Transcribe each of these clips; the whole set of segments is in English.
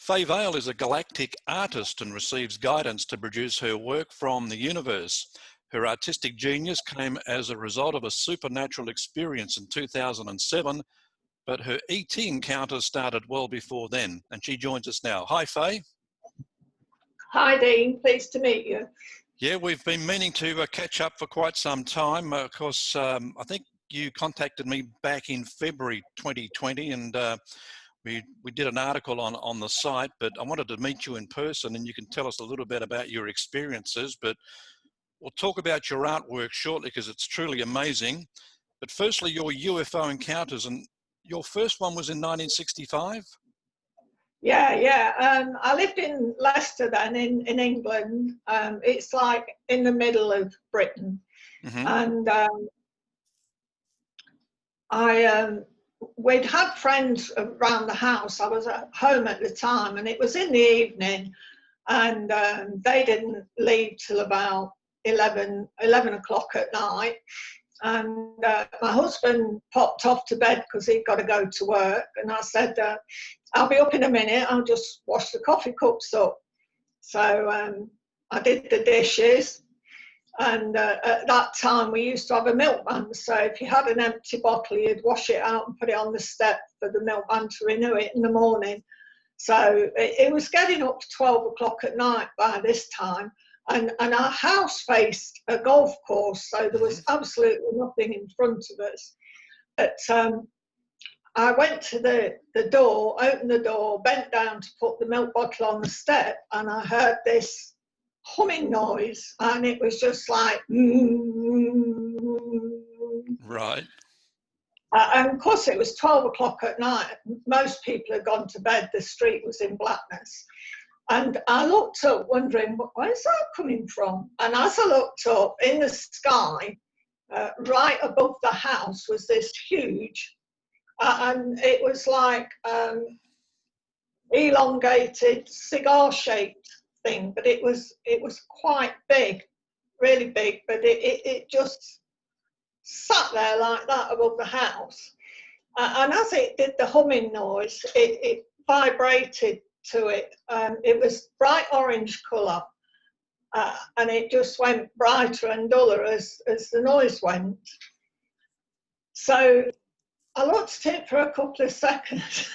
Faye Vale is a galactic artist and receives guidance to produce her work from the universe. Her artistic genius came as a result of a supernatural experience in 2007, but her ET encounter started well before then, and she joins us now. Hi, Faye. Hi, Dean. Pleased to meet you. Yeah, we've been meaning to catch up for quite some time. Of course, I think you contacted me back in February 2020, and we did an article on the site, but I wanted to meet you in person, and you can tell us a little bit about your experiences. But we'll talk about your artwork shortly because it's truly amazing. But firstly, your UFO encounters, and your first one was in 1965? Yeah. I lived in Leicester then, in England. It's like in the middle of Britain. And we'd had friends around the house. I was at home at the time, and it was in the evening, and they didn't leave till about 11 o'clock at night. And my husband popped off to bed because he'd got to go to work. And I said, I'll be up in a minute. I'll just wash the coffee cups up. So I did the dishes. And at that time, we used to have a milkman. So if you had an empty bottle, you'd wash it out and put it on the step for the milkman to renew it in the morning. So it was getting up to 12 o'clock at night by this time. And our house faced a golf course, so there was absolutely nothing in front of us. But I went to the door, opened the door, bent down to put the milk bottle on the step, and I heard this humming noise, and it was just like, Right. And of course it was 12 o'clock at night. Most people had gone to bed. The street was in blackness. And I looked up wondering, where's that coming from? And as I looked up, in the sky, right above the house was this huge, and it was like elongated, cigar-shaped thing, but it was quite big, really big, but it just sat there like that above the house. And as it did the humming noise, it vibrated to it. It was bright orange colour, and it just went brighter and duller as the noise went. So I looked at it for a couple of seconds.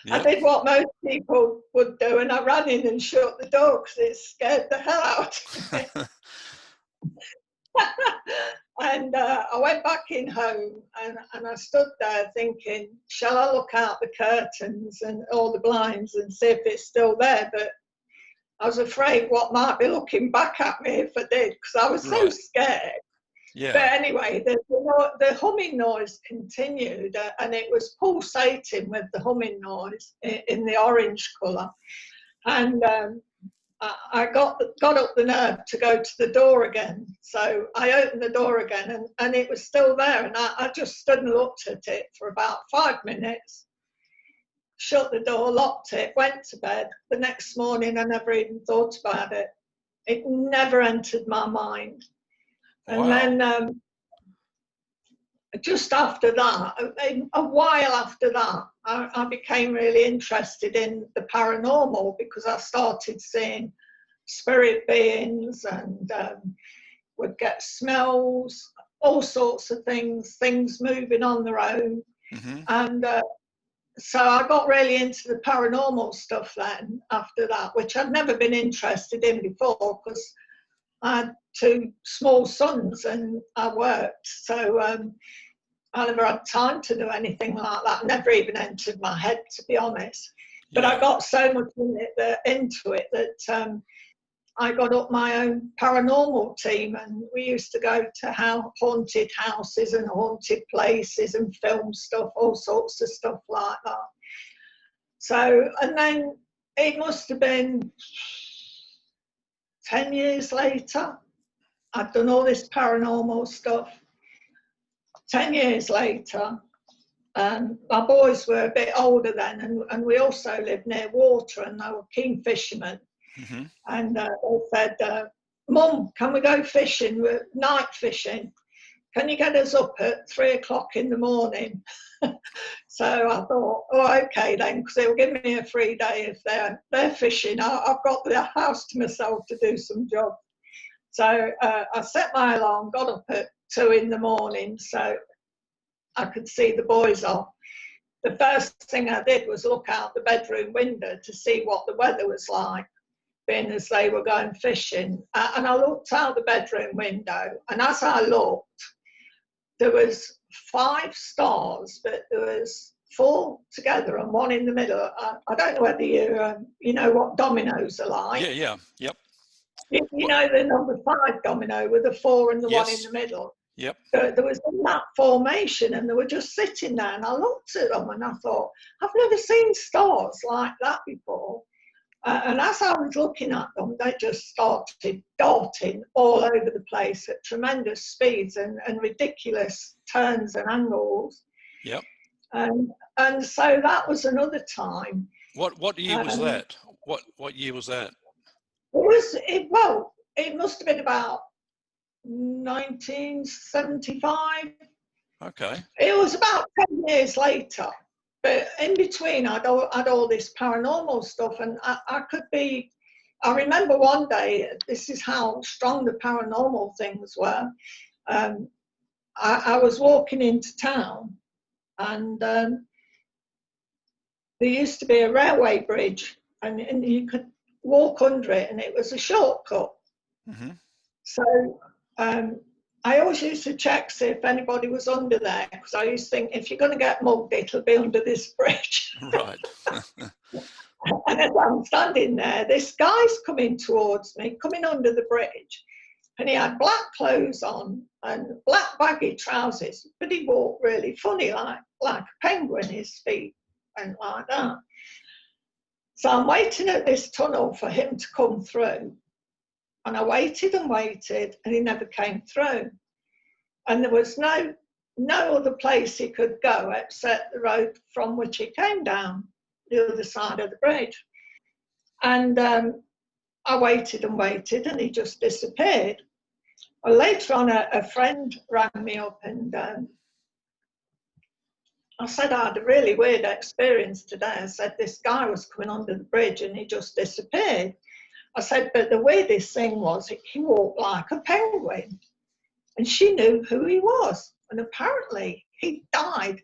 I did what most people would do, and I ran in and shut the door because it scared the hell out of me. And I went back in home, and I stood there thinking, shall I look out the curtains and all the blinds and see if it's still there? But I was afraid what might be looking back at me if I did, because I was so scared. Yeah. But anyway, the humming noise continued, and it was pulsating with the humming noise in the orange colour. And I got up the nerve to go to the door again. So I opened the door again, and it was still there. And I just stood and looked at it for about 5 minutes, shut the door, locked it, went to bed. The next morning, I never even thought about it. It never entered my mind. Wow. And then just after that, a while after that, I became really interested in the paranormal, because I started seeing spirit beings, and would get smells, all sorts of things moving on their own. And so I got really into the paranormal stuff then after that, which I'd never been interested in before, because I had 2 small sons and I worked. So I never had time to do anything like that. Never even entered my head, to be honest. But I got so much into it that I got up my own paranormal team, and we used to go to haunted houses and haunted places and film stuff, all sorts of stuff like that. So, and then it must have been 10 years later, I'd done all this paranormal stuff. 10 years later, my boys were a bit older then, and we also lived near water, and they were keen fishermen. And they said, Mum, can we go fishing? We're night fishing. Can you get us up at 3 o'clock in the morning? So I thought, oh, okay then, because they'll give me a free day if they're fishing. I've got the house to myself to do some job. So I set my alarm, got up at 2 in the morning so I could see the boys off. The first thing I did was look out the bedroom window to see what the weather was like, being as they were going fishing. And I looked out the bedroom window, and as I looked, there was 5 stars, but there was 4 together and 1 in the middle. I don't know whether you know what dominoes are like. Yeah, yep. You know the number 5 domino with the 4 and the 1 in Yes. the middle. Yep. There was that formation, and they were just sitting there, and I looked at them and I thought, I've never seen stars like that before. And as I was looking at them, they just started darting all over the place at tremendous speeds and ridiculous turns and angles. Yep. And so that was another time. What year was that? What year was that? It must have been about 1975. Okay. It was about 10 years later. But in between, I'd all this paranormal stuff, and I remember one day, this is how strong the paranormal things were. I was walking into town, and there used to be a railway bridge, and you could walk under it, and it was a shortcut. Mm-hmm. So I always used to check, see if anybody was under there, because I used to think, if you're going to get mugged, it'll be under this bridge. Right. And as I'm standing there, this guy's coming towards me, coming under the bridge, and he had black clothes on and black baggy trousers, but he walked really funny, like a penguin. His feet went like that. So I'm waiting at this tunnel for him to come through. And I waited and waited, and he never came through. And there was no other place he could go except the road from which he came down, the other side of the bridge. And I waited and waited, and he just disappeared. Well, later on, a friend rang me up, and I said I had a really weird experience today. I said, this guy was coming under the bridge, and he just disappeared. I said, but the weirdest thing was he walked like a penguin, and she knew who he was. And apparently he died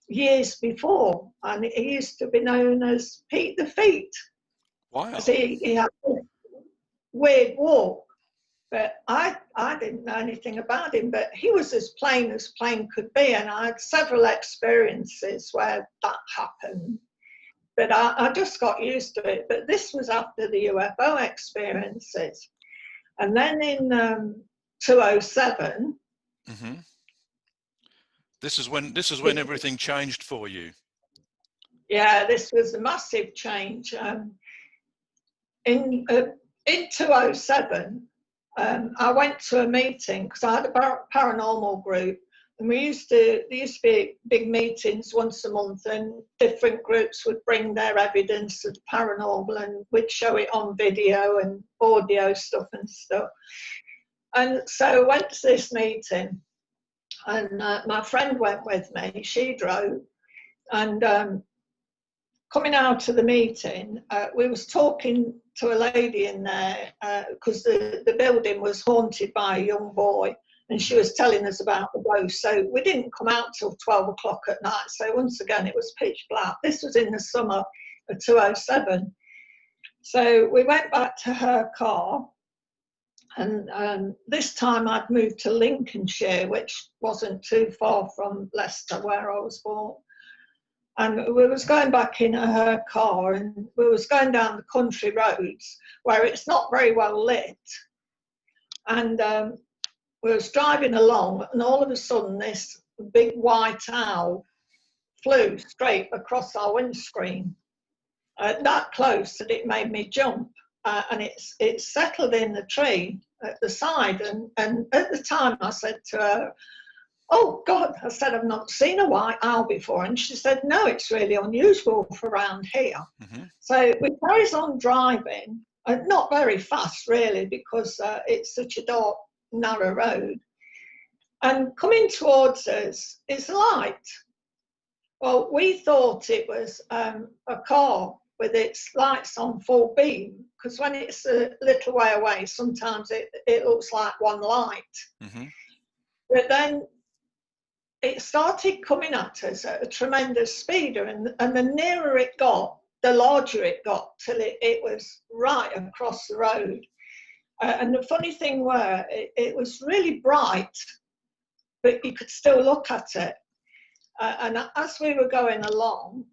years before, and he used to be known as Pete the Feet. Wow. He had this weird walk, but I didn't know anything about him, but he was as plain could be, and I had several experiences where that happened. But I just got used to it. But this was after the UFO experiences. And then in 2007. Mm-hmm. This is when everything changed for you. Yeah, this was a massive change. In 2007, I went to a meeting because I had a paranormal group. And there used to be big meetings once a month, and different groups would bring their evidence of the paranormal, and we'd show it on video and audio stuff and stuff. And so I went to this meeting, and my friend went with me. She drove, and coming out of the meeting, we was talking to a lady in there because the building was haunted by a young boy. And she was telling us about the ghost. So we didn't come out till 12 o'clock at night. So once again, it was pitch black. This was in the summer of 2007. So we went back to her car. And this time I'd moved to Lincolnshire, which wasn't too far from Leicester, where I was born. And we was going back in her car, and we was going down the country roads where it's not very well lit. And we was driving along, and all of a sudden this big white owl flew straight across our windscreen, that close that it made me jump, and it settled in the tree at the side. And at the time I said to her, oh God, I said, I've not seen a white owl before. And she said, no, it's really unusual for around here. Mm-hmm. So we carries on driving, not very fast really, because it's such a dark, narrow road. And coming towards us is light. Well, we thought it was a car with its lights on full beam, because when it's a little way away, sometimes it looks like one light. Mm-hmm. But then it started coming at us at a tremendous speed, and the nearer it got, the larger it got, till it was right across the road. And the funny thing were, it was really bright, but you could still look at it. And as we were going along,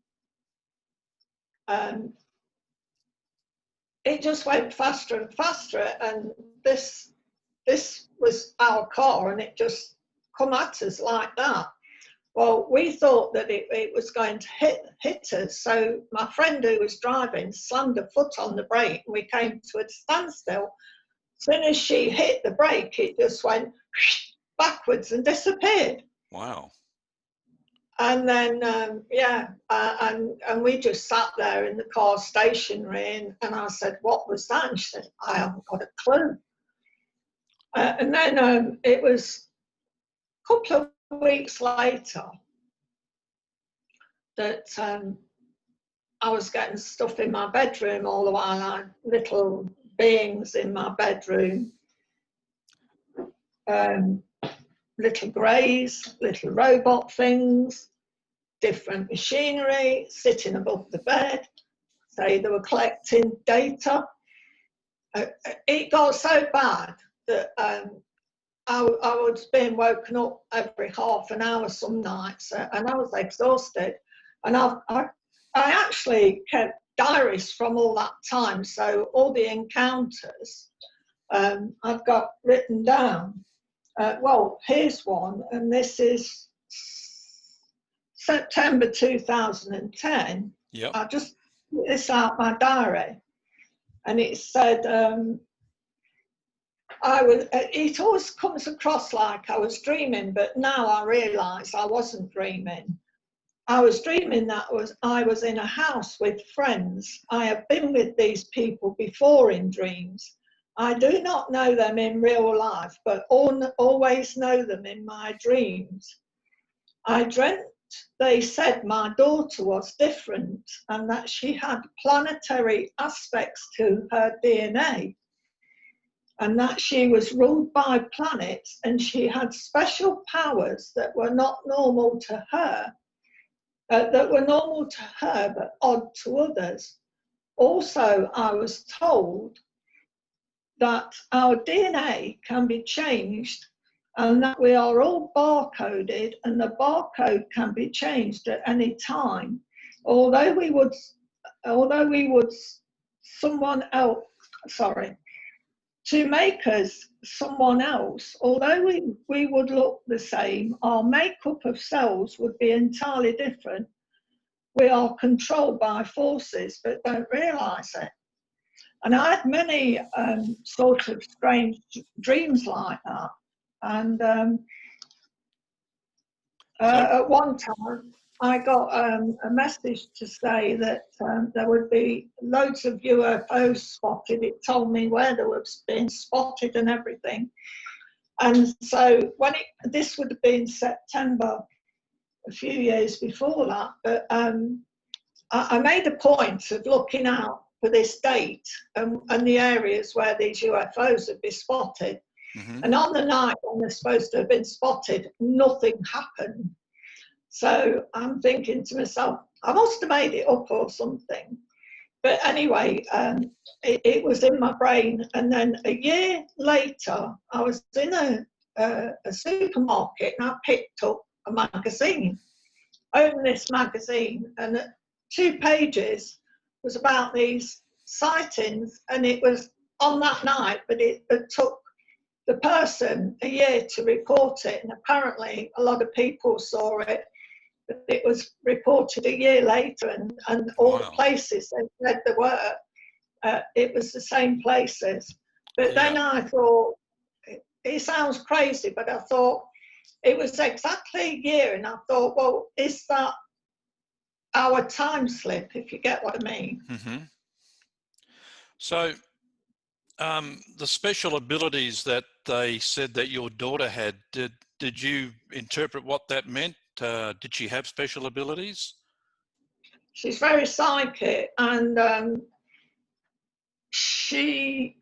it just went faster and faster. And this was our car, and it just come at us like that. Well, we thought that it was going to hit us. So my friend who was driving slammed a foot on the brake, and we came to a standstill. As soon as she hit the brake, it just went backwards and disappeared. Wow. And then, and we just sat there in the car stationary, and I said, "What was that?" And she said, "I haven't got a clue." And then it was a couple of weeks later that I was getting stuff in my bedroom all the while. I had little beings in my bedroom, little greys, little robot things, different machinery sitting above the bed. Say they were collecting data. It got so bad that I was being woken up every half an hour some nights, and I was exhausted. And I actually kept diaries from all that time, so all the encounters I've got written down. Well, here's one, and this is September 2010. Yep. I just put this out my diary, and it said, it always comes across like I was dreaming, but now I realise I wasn't dreaming. I was dreaming that I was in a house with friends. I have been with these people before in dreams. I do not know them in real life, but always know them in my dreams. I dreamt they said my daughter was different and that she had planetary aspects to her DNA, and that she was ruled by planets and she had special powers that were not normal to her, but odd to others. Also, I was told that our DNA can be changed and that we are all barcoded, and the barcode can be changed at any time. Although we would someone else, sorry, to make us someone else, although we would look the same, our makeup of cells would be entirely different. We are controlled by forces but don't realise it. And I had many sort of strange dreams like that. And at one time, I got a message to say that there would be loads of UFOs spotted. It told me where they were being spotted and everything. And so this would have been September, a few years before that, but I made a point of looking out for this date and the areas where these UFOs would be spotted. Mm-hmm. And on the night when they're supposed to have been spotted, nothing happened. So I'm thinking to myself, I must have made it up or something. But anyway, it was in my brain. And then a year later, I was in a supermarket and I picked up a magazine. I opened this magazine, and 2 pages was about these sightings, and it was on that night, but it took the person a year to report it, and apparently a lot of people saw it, but it was reported a year later, and all the places they said there were, it was the same places. But then I thought, it sounds crazy, but I thought it was exactly a year, and I thought, well, is that our time slip, if you get what I mean? Mm-hmm. So the special abilities that they said that your daughter had, did you interpret what that meant? did she have special abilities? She's very psychic, and she,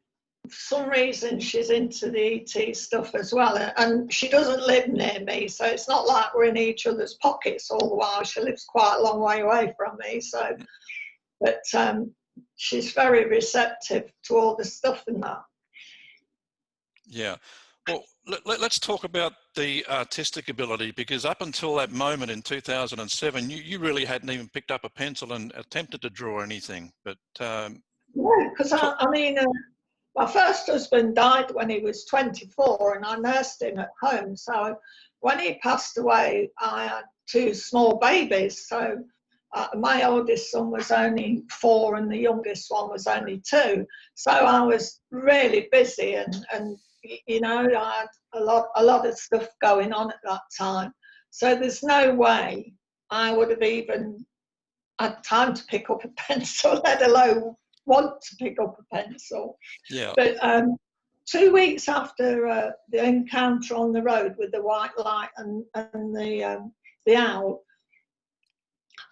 for some reason, she's into the ET stuff as well. And she doesn't live near me, so it's not like we're in each other's pockets all the while. She lives quite a long way away from me. So, but she's very receptive to all the stuff and that. Yeah. Well, let's talk about the artistic ability, because up until that moment in 2007, you really hadn't even picked up a pencil and attempted to draw anything. But yeah, because I mean, my first husband died when he was 24, and I nursed him at home. So when he passed away, I had two small babies. So my oldest son was only 4 and the youngest one was only 2. So I was really busy, and you know, I had a lot of stuff going on at that time. So there's no way I would have even had time to pick up a pencil, let alone want to pick up a pencil. yeah. But 2 weeks after the encounter on the road with the white light and the owl,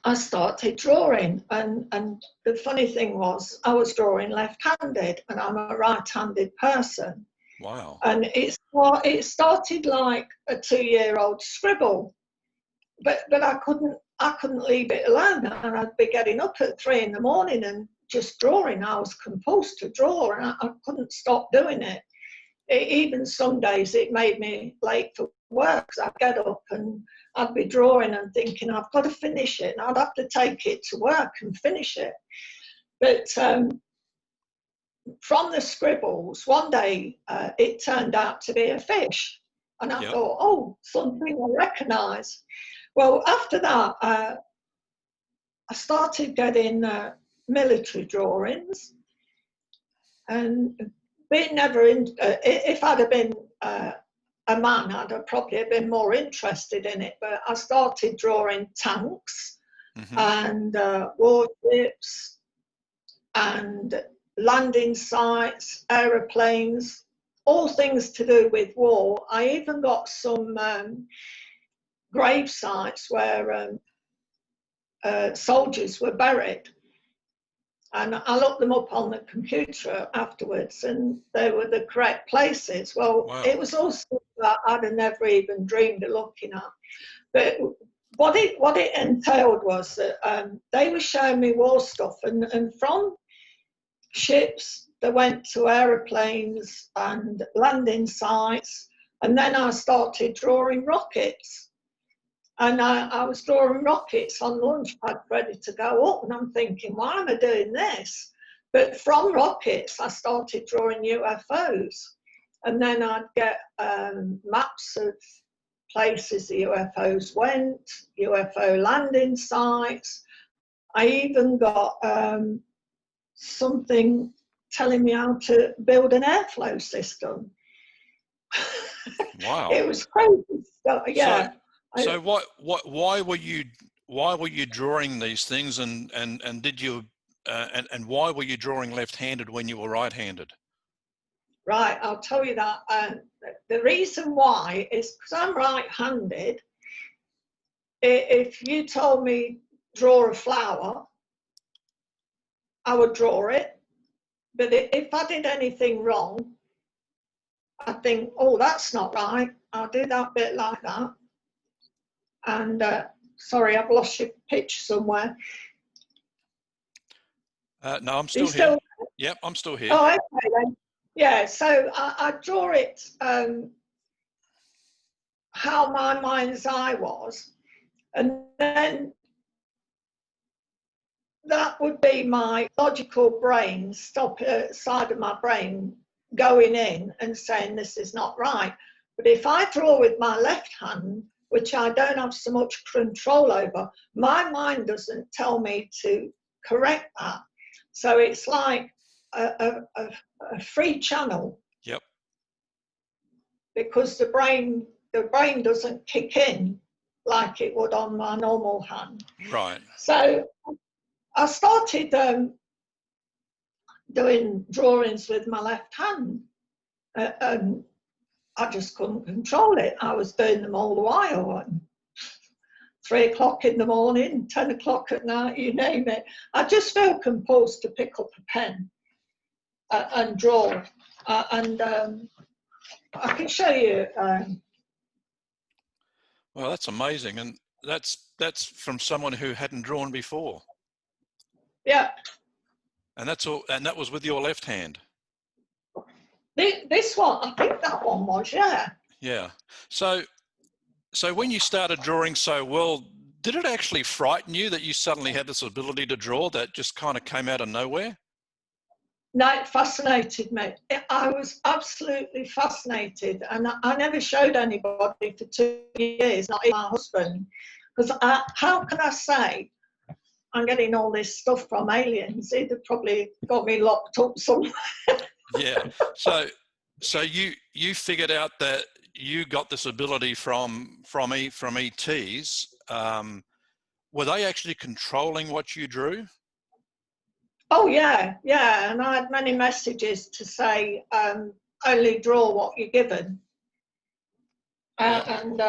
I started drawing, and the funny thing was I was drawing left-handed, and I'm a right-handed person. Wow. And it started like a 2-year-old scribble, but I couldn't leave it alone, and I'd be getting up at 3 in the morning and just drawing. I was compulsed to draw, and I couldn't stop doing it. Even some days it made me late for work, because I'd get up and I'd be drawing and thinking, I've got to finish it, and I'd have to take it to work and finish it. But from the scribbles, one day it turned out to be a fish, and I thought, oh, something I recognise. Well, after that, I started getting military drawings, and being never in. If I'd have been a man, I'd have probably have been more interested in it. But I started drawing tanks and warships and landing sites, aeroplanes, all things to do with war. I even got some grave sites where soldiers were buried. And I looked them up on the computer afterwards, and they were the correct places. Well, wow. It was all stuff that I'd have never even dreamed of looking at. But what it entailed was that they were showing me war stuff, and from ships they went to aeroplanes and landing sites, and then I started drawing rockets. And I was drawing rockets on the launch pad ready to go up, and I'm thinking, why am I doing this? But from rockets, I started drawing UFOs. And then I'd get maps of places the UFOs went, UFO landing sites. I even got something telling me how to build an airflow system. Wow. It was crazy stuff, yeah. So why were you drawing these things, and did you and why were you drawing left-handed when you were right-handed? Right, I'll tell you that. The reason why is because I'm right-handed. If you told me draw a flower, I would draw it. But if I did anything wrong, I'd think, oh, that's not right. I'll do that bit like that. And sorry, I've lost your pitch somewhere. No, I'm still here. Yep, I'm still here. Oh, okay then. Yeah, so I draw it how my mind's eye was, and then that would be my logical brain, side of my brain going in and saying this is not right. But if I draw with my left hand, which I don't have so much control over, my mind doesn't tell me to correct that. So it's like a free channel. Yep. Because the brain doesn't kick in like it would on my normal hand. Right. So I started doing drawings with my left hand. And I just couldn't control it. I was doing them all the while. 3 o'clock in the morning, 10 o'clock at night, you name it. I just feel compelled to pick up a pen and draw. And I can show you. Well, that's amazing, and that's from someone who hadn't drawn before. Yeah. And that's all. And that was with your left hand. This one, I think that one was, yeah. Yeah. So when you started drawing so well, did it actually frighten you that you suddenly had this ability to draw that just kind of came out of nowhere? No, it fascinated me. I was absolutely fascinated, and I never showed anybody for 2 years, not even my husband, because how can I say I'm getting all this stuff from aliens? He'd have probably got me locked up somewhere. Yeah. So you figured out that you got this ability from ETs. Were they actually controlling what you drew? Oh yeah, yeah, and I had many messages to say only draw what you're given, and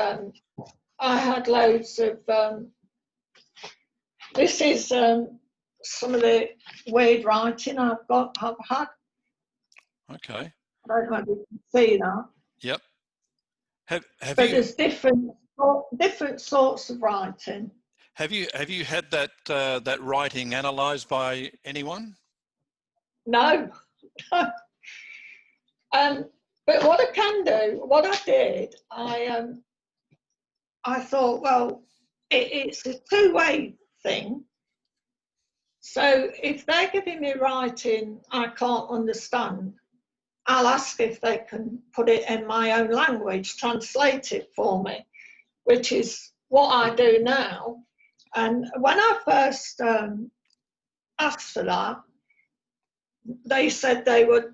I had loads of. This is some of the weird writing I've had. Okay. I don't know if you can see that. Yep. Have But you there's different sorts of writing. have you had that that writing analysed by anyone? No. But what I can do, what I did, I thought, well, it's a two-way thing. So if they're giving me writing I can't understand, I'll ask if they can put it in my own language, translate it for me, which is what I do now. And when I first asked for that, they said they would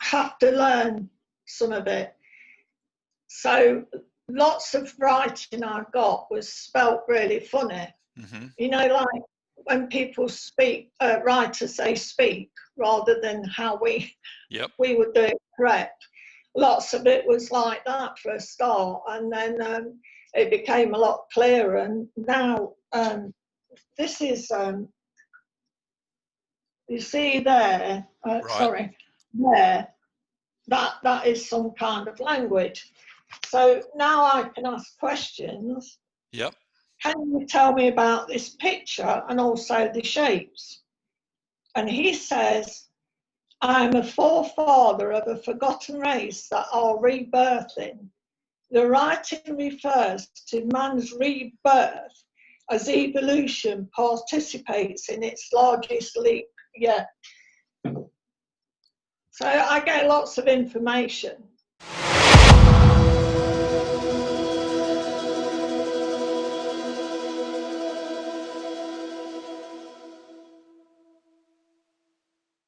have to learn some of it. So lots of writing I got was spelt really funny. Mm-hmm. You know, like when people speak, writers say speak rather than how we would do it correct. Lots of it was like that for a start, and then it became a lot clearer. And now this is, you see there, Right. sorry, there, that is some kind of language. So now I can ask questions. Yep. Can you tell me about this picture and also the shapes? And he says, I'm a forefather of a forgotten race that are rebirthing. The writing refers to man's rebirth as evolution participates in its largest leap yet. So I get lots of information.